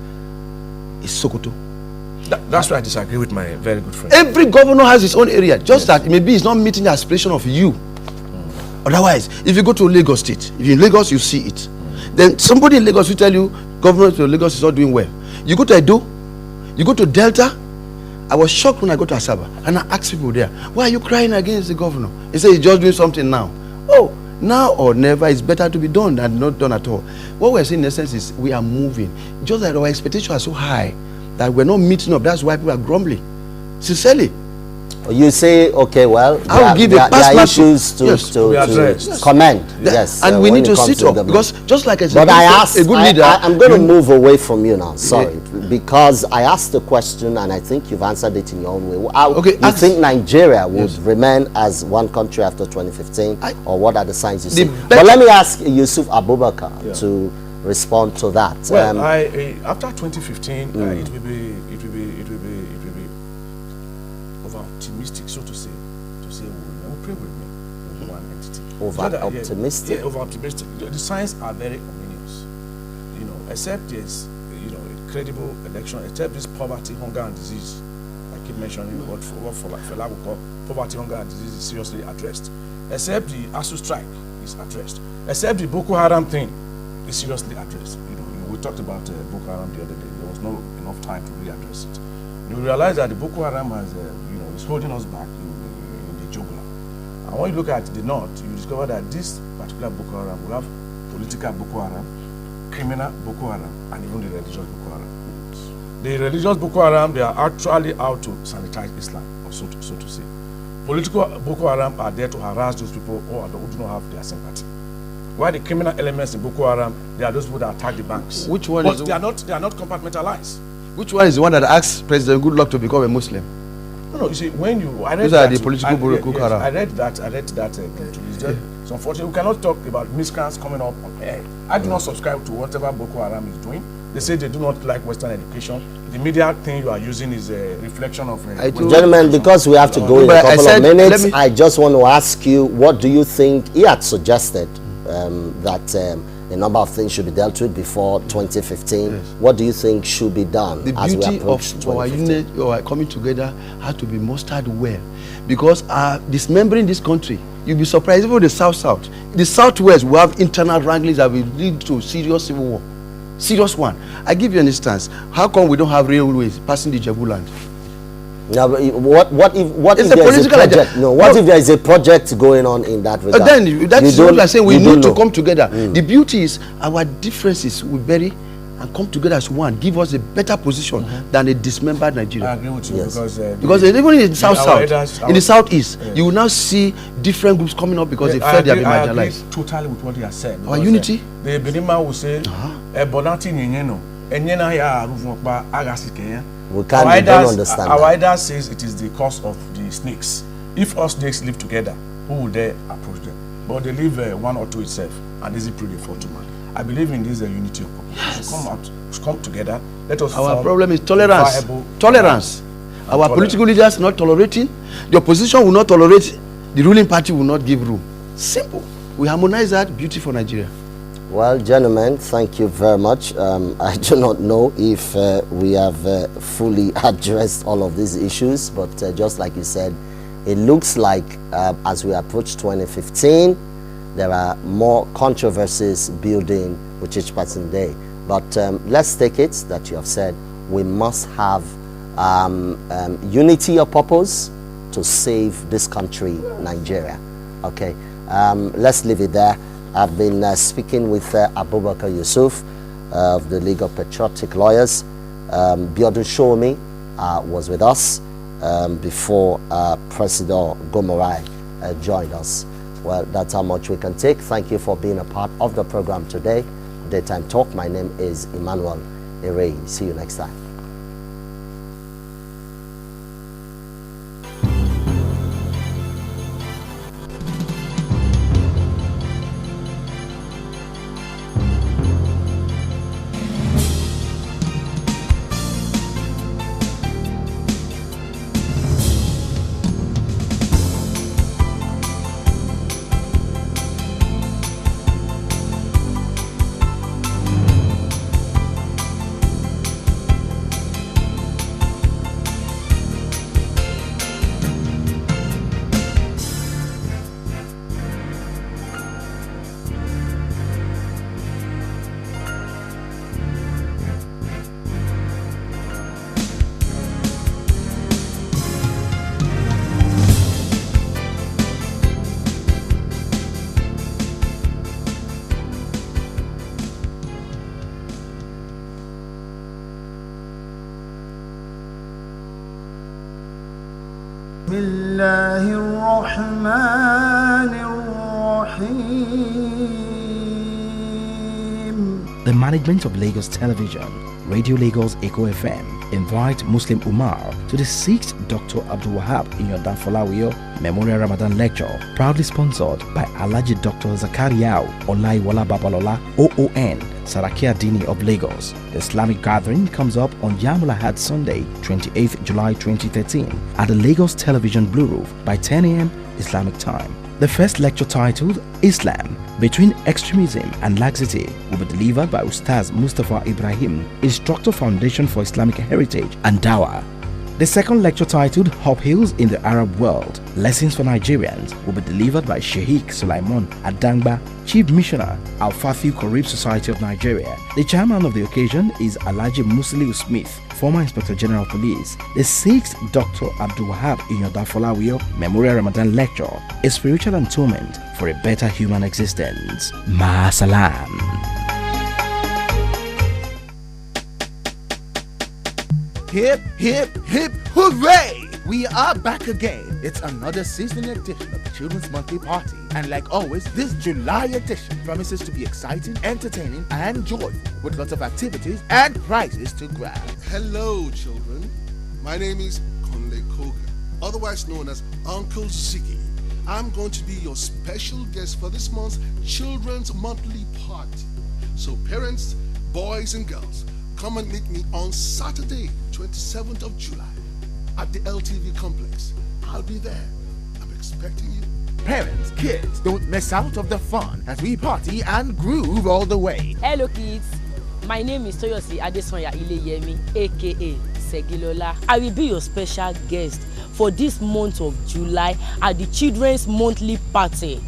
is Sokoto. That's why I disagree with my very good friend. Every governor has his own area. Just that maybe it's not meeting the aspiration of you. Otherwise, if you go to Lagos State, if you're in Lagos, you see it. Then somebody in Lagos will tell you government of Lagos is not doing well. You go to Edo, you go to Delta. I was shocked when I go to Asaba and I asked people there, why are you crying against the governor? He said he's just doing something now. Oh, now or never, it's better to be done than not done at all. What we're saying in essence is we are moving. Just that our expectations are so high that we're not meeting up. That's why people are grumbling. Sincerely. You say, okay, well, I will give a there are issues to commend. Yes. And we need to sit up, because just like I said, but I asked, a good leader. I'm going to move away from you now, sorry, because I asked the question and I think you've answered it in your own way. You think Nigeria would remain as one country after 2015, or what are the signs you see? But let me ask Yesufu Abubakar to respond to that. Well, after 2015, it will be over-optimistic, so to say, we'll pray with me, one entity. Over-optimistic? Yeah, over-optimistic. The signs are very ominous. Except there's, a credible election, except this poverty, hunger, and disease. I keep mentioning what Fela would call poverty, hunger, and disease is seriously addressed. Except the ASU strike is addressed. Except the Boko Haram thing is seriously addressed. We talked about Boko Haram the other day. There was not enough time to really address it. You realize that the Boko Haram has, is holding us back in the jugular. And when you look at the north, you discover that this particular Boko Haram will have political Boko Haram, criminal Boko Haram, and even the religious Boko Haram. The religious Boko Haram, they are actually out to sanitize Islam, or so to say. Political Boko Haram are there to harass those people who do not have their sympathy. While the criminal elements in Boko Haram, they are those people that attack the banks. Which one but they are not compartmentalized. Which one is the one that asks President Goodluck to become a Muslim? No, you see, when you... Those are the political Boko Haram. I read that. It's unfortunate. We cannot talk about miscreants coming up on air. I do not subscribe to whatever Boko Haram is doing. They say they do not like Western education. The media thing you are using is a reflection of... Gentlemen, because we have to go in a couple of minutes, I just want to ask you, what do you think? He had suggested that a number of things should be dealt with before 2015. Yes. What do you think should be done as we approach 2015? Our unit, our coming together, has to be mustered well, because dismembering this country, you'll be surprised. Even the South, the Southwest will have internal wranglings that will lead to serious civil war, serious one. I give you an instance. How come we don't have railways passing the Jebu land? Now, what if there is a project? No, what if there is a project going on in that regard? Then that's what I'm saying. We need to come together. The beauty is our differences will bury and come together as one. Give us a better position than a dismembered Nigeria. I agree with you, because even in the south, in the southeast, you will now see different groups coming up because they felt they have been marginalized. I agree totally with what you have said. Our unity. The Benima will say, we can't understand. Our elder says it is the cause of the snakes. If all snakes live together, who would dare approach them? But they live one or two itself, and easy prey they fall to man. I believe in this unity of purpose. Yes. Come together. Let us. Our problem is tolerance. Tolerance. Our political leaders not tolerating. The opposition will not tolerate. The ruling party will not give room. Simple. We harmonize that. Beauty for Nigeria. Well, gentlemen, thank you very much. I do not know if we have fully addressed all of these issues, but just like you said, it looks like as we approach 2015, there are more controversies building with each passing day. But let's take it that you have said we must have unity of purpose to save this country, Nigeria. Okay, let's leave it there. I've been speaking with Abubakar Yesufu of the League of Patriotic Lawyers. Biodun Shomi was with us before President Gomorai joined us. Well, that's how much we can take. Thank you for being a part of the program today. Daytime Talk. My name is Emmanuel Ere. See you next time. الله الرحمن الرحيم. The management of Lagos Television, Radio Lagos Echo FM invite Muslim Umar to the 6th Dr. Abdul Wahab Inyodan Folawiyo Memorial Ramadan Lecture, proudly sponsored by Alhaji Dr. Zakariau Olaiwola Babalola, OON, Sarakia Dini of Lagos. The Islamic gathering comes up on Yamul Ahad Sunday, 28th July 2013 at the Lagos Television Blue Roof by 10 a.m. Islamic time. The first lecture, titled Islam Between Extremism and Laxity, will be delivered by Ustaz Mustafa Ibrahim, Instructor Foundation for Islamic Heritage and Dawah. The second lecture, titled Hop Hills in the Arab World, Lessons for Nigerians, will be delivered by Sheikh Sulaiman Adangba, Chief Missioner, Al-Fatih Karib Society of Nigeria. The chairman of the occasion is Alhaji Musliu Smith, former Inspector General of Police. The 6th Dr. Abdul Wahab Inyodan Folawiyo Memorial Ramadan Lecture, a spiritual atonement for a better human existence. Ma salam. Hip, hip, hip, hooray! We are back again. It's another seasonal edition of the Children's Monthly Party. And like always, this July edition promises to be exciting, entertaining, and joyful, with lots of activities and prizes to grab. Hello, children. My name is Konle Koga, otherwise known as Uncle Ziggy. I'm going to be your special guest for this month's Children's Monthly Party. So parents, boys and girls, come and meet me on Saturday, 27th of July at the LTV complex. I'll be there. I'm expecting you. Parents, kids, don't miss out of the fun as we party and groove all the way. Hello kids, my name is Toyosi Adesanya Ileyemi, aka Segilola. I will be your special guest for this month of July at the Children's Monthly Party.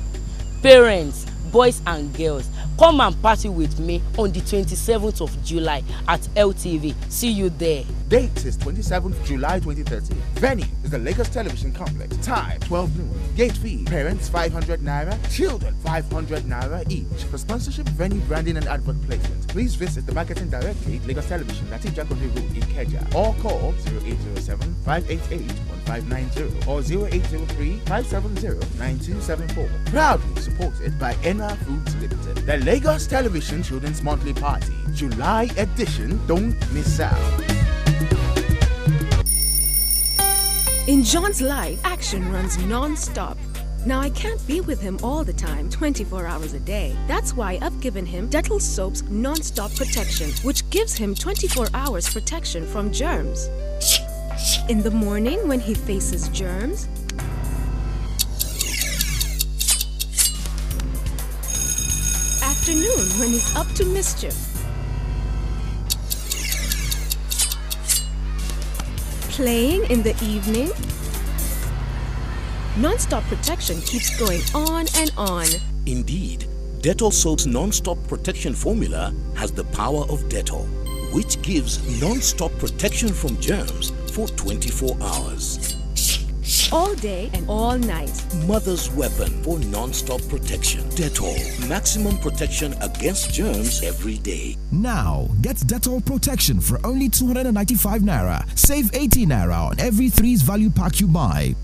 Parents, boys and girls, come and party with me on the 27th of July at LTV. See you there. Date is 27th July 2013. Venue is the Lagos Television Complex. Time 12 noon. Gate fee, parents 500 naira, children 500 naira each. For sponsorship, venue branding and advert placement, please visit the marketing directorate, Lagos Television, Latin Jacobi Road, Ikeja, or call 0807 588 1590 or 0803 570 9274. Proudly supported by NR Foods Limited. The Lagos Television Children's Monthly Party, July edition. Don't miss out. In John's life, action runs non-stop. Now, I can't be with him all the time, 24 hours a day. That's why I've given him Dettol Soap's non-stop protection, which gives him 24 hours protection from germs. In the morning, when he faces germs, afternoon, when he's up to mischief, playing in the evening. Non-stop protection keeps going on and on. Indeed, Dettol Soap's non-stop protection formula has the power of Dettol, which gives non-stop protection from germs for 24 hours. All day and all night. Mother's weapon for non-stop protection. Dettol, maximum protection against germs every day. Now, get Dettol protection for only 295 naira. Save 80 naira on every 3's value pack you buy.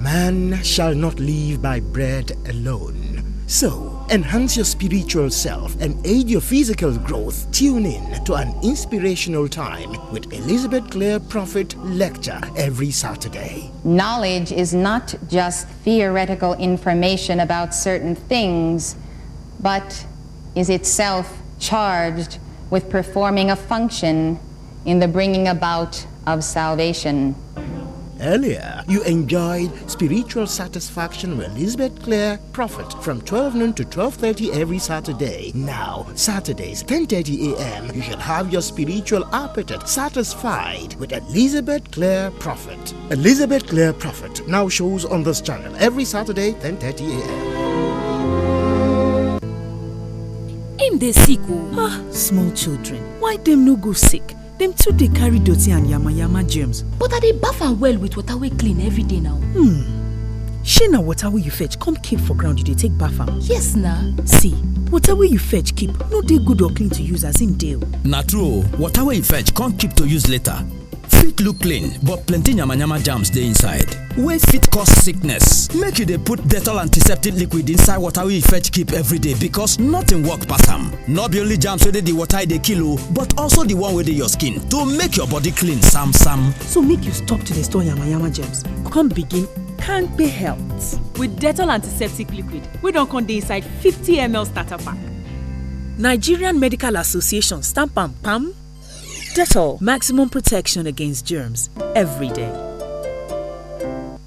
Man shall not live by bread alone. So, enhance your spiritual self and aid your physical growth. Tune in to an inspirational time with Elizabeth Clare Prophet Lecture every Saturday. Knowledge is not just theoretical information about certain things, but is itself charged with performing a function in the bringing about of salvation. Earlier, you enjoyed Spiritual Satisfaction with Elizabeth Clare Prophet from 12 noon to 12:30 every Saturday. Now, Saturdays, 10:30 a.m., you shall have your spiritual appetite satisfied with Elizabeth Clare Prophet. Elizabeth Clare Prophet now shows on this channel every Saturday, 10:30 a.m. Im dey sick o. Small children, why dem no go sick? Dem too dey carry dirty and yama germs. But I dey baff am well with water wey clean every day now. Shey na water wey you fetch come keep for ground you dey take baff am? Yes na. See, water wey you fetch keep no dey good or clean to use as im dey o. Na true, water wey you fetch come keep to use later fit look clean but plenty yamayama germs dey inside wey fit cause sickness. Make you dey put Dettol antiseptic liquid inside water wey you fetch keep every day because nothing work pass am. No be only germs wey dey the water dey kill but also the one wey dey your skin to make your body clean sam. So make you stop to dey store yamayama germs. Come begin Kampe Health with Dettol antiseptic liquid wey don come dey inside 50 ml starter pack. Nigerian Medical Association stamp am pam. Dettol, maximum protection against germs every day.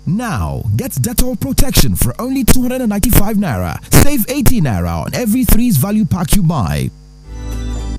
Now, get Dettol protection for only 295 naira. Save 80 naira on every 3's value pack you buy.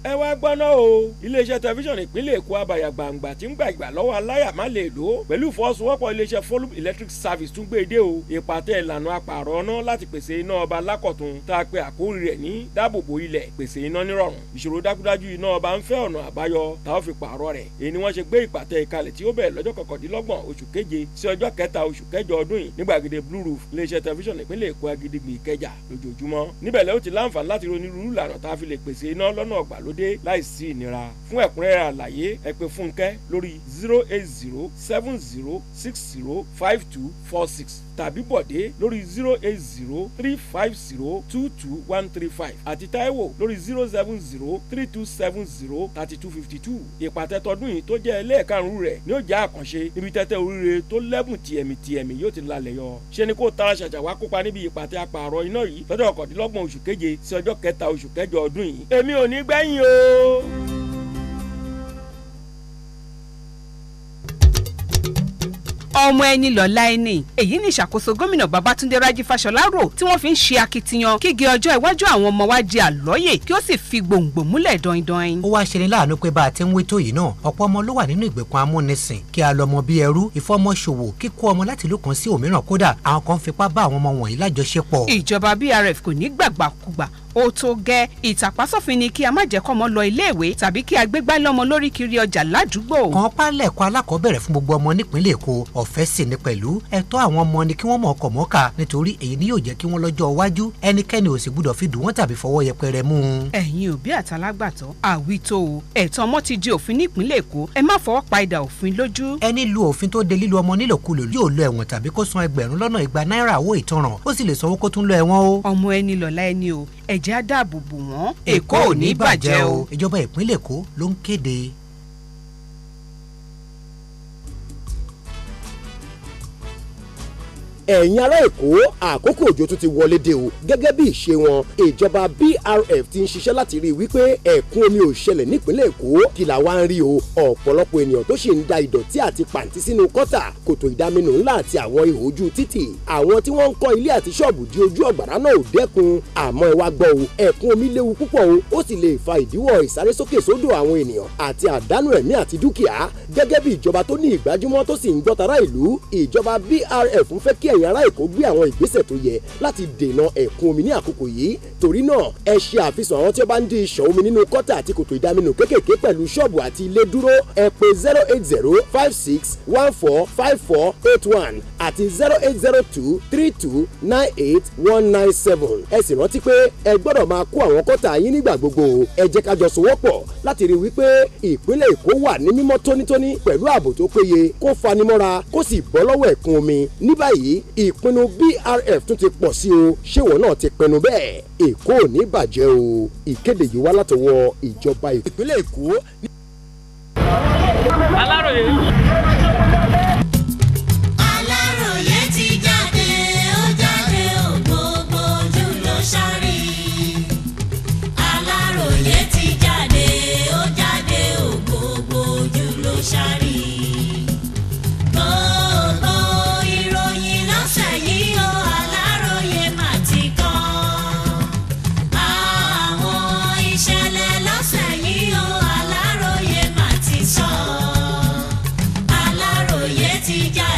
ẹ wá gbọ́ná o iléeṣẹ́ tẹlifíṣàn ìpínlẹ̀ Èkó abàyà gbàǹgbà tí ń gba ìgbà lọ́wọ́ aláyà má lè lò ó pẹ̀lú ìfọwọ́sowọ́pọ̀ iléeṣẹ́ Folum Electric Service tún gbé dé o ìpàtẹ ìlànà apààrọ̀ ọ̀nà láti pèsè iná ọba lákọ̀tun tá a pe àkórí rẹ̀ ní dáàbòbò ilẹ̀ pèsè iná nírọ̀rùn ìṣòro dákúdájú iná ọba ń fẹ́ ọ̀nà àbáyọ tá a fi pààrọ̀ rẹ̀ èyí ni wọ́n ṣe gbé ìpàtẹ ìkalẹ̀ tí ó bẹ̀rẹ̀ lọ́jọ́ 29 oṣù keje sí ọjọ́ 3 oṣù kẹjọ ọdún yìí ní gbàgede Blue Roof iléeṣẹ́ tẹlifíṣàn ìpínlẹ̀ Èkó Agídígbì Ìkẹjà lójoojúmọ́ níbẹ̀ lẹ́ ó ti láǹfààní láti ronírúurú ìlànà tá a fi lè pèsè iná lọ́nà ọ̀gbàlódé láìsí ìnira fún ẹ̀kúnrẹ́rẹ́ àlàyé ẹ pè Fúnkẹ́ lórí 08070605246 tàbí Bọ̀dé lórí 08035022135 àti Táíwò lórí 07032703252. ìpàtẹ tọdún yìí tó jẹ́ ẹlẹ́ẹ̀karùn-ún rẹ̀ ni ó jẹ́ àkànṣe níbi tẹ́tẹ́ oríire tó lẹ́bùn tìẹ̀mì yóò ti lálẹ́ yọ. ṣé ni kó tara ṣàṣà wá kópa níbi ìpàtẹ apààrọ̀ iná yìí lọ́jọ́ 29 oṣù keje sí ọjọ́ 3 oṣù kẹjọ ọdún yìí. èmi ò ní gbẹ̀yìn o. ọmọ ẹni lọ́la ẹni èyí ni ìṣàkóso gómìnà Babátúndé Rájí Fáṣọlá rò tí wọ́n fi ń ṣe akitiyan kígi ọjọ́ iwájú àwọn ọmọ wa di àlọ́yè kí ó sì fi gbòǹgbò múlẹ̀ dọ́indọ́in. ó wá ṣe ni láàánú pé bá a ti ń wé tó yìí náà ọ̀pọ̀ ọmọ ló wà nínú ìgbèkùn amúnisìn kí a lọ́mọ bí ẹrú ìfọmọṣòwò kíkó ọmọ láti ìlú kan sí òmíràn kódà àwọn kan fipá bá àwọn ọmọ wọ̀nyí lájọṣepọ̀. ìjọba BRF kò ní gbàgbàkúgbà ó tó gẹ́ ìtàpásófin ni kí a má jẹ́ kọ́mọ lọ iléèwé tàbí kí a gbégbá lọ́mọ lórí kiri ọjà ládùúgbò. kan pálẹ̀kọ́ alákọ̀ọ́bẹ̀rẹ̀ fún gbogbo ọmọ nípínlẹ̀ Èkó ọ̀fẹ́ sì ni pẹ̀lú ẹ̀tọ́ àwọn ọmọ ni kí wọ́n mọ̀ ọkọ̀ mọ́ka nítorí èyí ni yóò jẹ́ kí wọ́n lọ́jọ́ iwájú ẹnikẹ́ni ò sì gbúdọ̀ fi dùn wọ́n tàbí fọwọ́ yẹpẹrẹ mú un. ẹ̀yin òbí àtàlágbàtọ́ àwító o ẹ̀tọ́ ọmọ ti di òfin nípínlẹ̀ Èkó ẹ má fọwọ́ pa idà òfin lójú. ẹni lu òfin tó de lílu ọmọ nílòkulò yóò lọ ẹ̀wọ̀n tàbí kó san ẹgbẹ̀rún lọ́nà 200 náírà owó ìtanràn ó sì lè sanwó kó tún lọ ẹ̀wọ̀n o. ọmọ ẹni lọ́la ẹni o ẹ̀jẹ̀ á dáàbò bò wọ́n Èkó ò ní bàjẹ́ o. ìjọba ìpínlẹ̀ Èkó ló ń kéde. ẹ̀yin ará Èkó àkókò òjò tún ti wọlé dé o gẹ́gẹ́ bí ìṣe wọn ìjọba BRF ti ń ṣiṣẹ́ láti rí i wípé ẹ̀kún omi ò ṣẹlẹ̀ nípínlẹ̀ Èkó kí la wá ń rí o ọ̀pọ̀lọpọ̀ ènìyàn tó ṣì ń da ìdọ̀tí àti pàǹtí sínú kọ́tà kòtò ìdaminù ńlá àti àwọn ihò ojú títì àwọn tí wọ́n ń kọ́ ilé àti ṣọ́ọ̀bù di ojú ọ̀gbàrá náà ò dẹ́kun àmọ́ ẹ wá gbọ́ o ẹ̀kún omi léwu púpọ̀ o ó sì lè fa ìdíwọ́ ìsárésókè sódò àwọn ènìyàn àti àdánù ẹ̀mí àti dúkìá gẹ́gẹ́ bí ìjọba tó ní ìgbájúmọ́ tó sì ń gbọ́ tara ìlú ìjọba BRF ń fẹ́ kí ẹ̀yin ará Èkó gbé àwọn ìgbésẹ̀ tó yẹ láti dènà ẹ̀kún omi ní àkókò yìí torí náà ẹ ṣe àfihàn àwọn tí ó bá ń di ìṣàn omi nínú kọ́tà àti kòtò ìdaminù kékèké pẹ̀lú ṣọ́ọ̀bù àti ilé dúró ẹ pè 08056145481 àti 08023298197 ẹ sì rántí pé ẹ gbọ́dọ̀ máa kó àwọn kọ́tà yín nígbà gbogbo ẹ jẹ́ ká jọ sowọ́pọ̀ láti rí wípé ìpínlẹ̀ Èkó wà ní mímọ́ tónítóní pẹ̀lú ààbò tó péye kó fanimọ́ra kó sì bọ́ lọ́wọ́ ẹ̀kún omi ní báyìí ìpinnu BRF tún ti pọ̀ sí o ṣé wọn náà ti pinnu bẹ́ẹ̀ Èkó ò ní bàjẹ́ o ìkéde yìí wá látọwọ́ ìjọba ìpínlẹ̀ Èkó. Aláròyé.